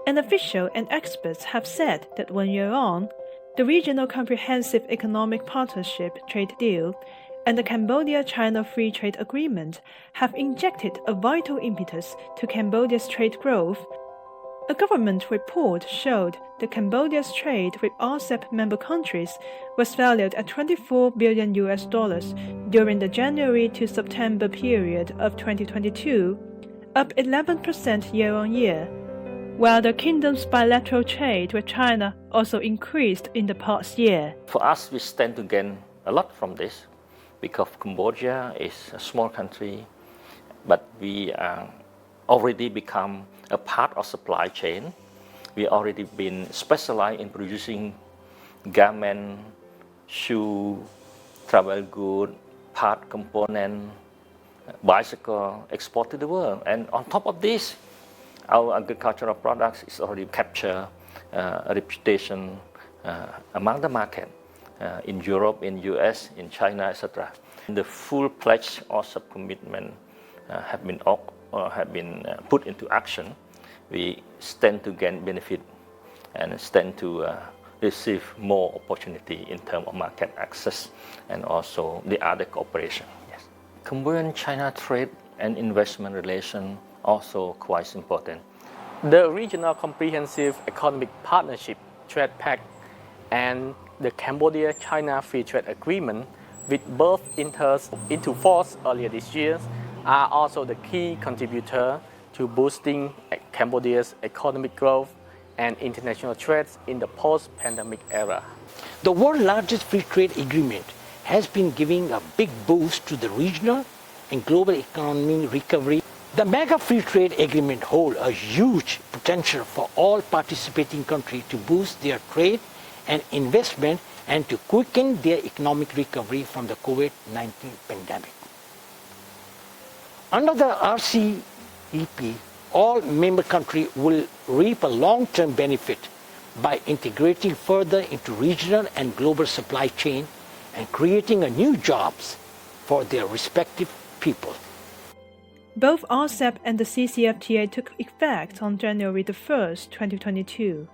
An official and experts have said that 1 year on, the Regional Comprehensive Economic Partnership trade deal and the Cambodia-China Free Trade Agreement have injected a vital impetus to Cambodia's trade growth. A government report showed that Cambodia's trade with RCEP member countries was valued at $24 billion during the January to September period of 2022, up 11% year-on-year, while the kingdom's bilateral trade with China also increased in the past year. For us, we stand to gain a lot from this because Cambodia is a small country, but we already become a part of supply chain. We already been specialized in producing garment, shoe, travel good, part component, bicycle export to the world. And on top of this, our agricultural products is already capture a reputation among the market in Europe, in US, in China, etc. The full pledge or subcommitment have been put into action. We stand to gain benefit and stand to receive more opportunity in terms of market access and also the other cooperation. Yes. Cambodian-China trade and investment relation also quite important. The Regional Comprehensive Economic Partnership Trade Pact and the Cambodia-China Free Trade Agreement, which both entered into force earlier this year, are also the key contributor to boosting Cambodia's economic growth and international trade in the post-pandemic era. The world's largest free trade agreement has been giving a big boost to the regional and global economic recovery. The mega free trade agreement holds a huge potential for all participating countries to boost their trade and investment and to quicken their economic recovery from the COVID-19 pandemic. Under the RCEP, all member countries will reap a long-term benefit by integrating further into regional and global supply chain and creating new jobs for their respective people. Both RCEP and the CCFTA took effect on January 1, 2022.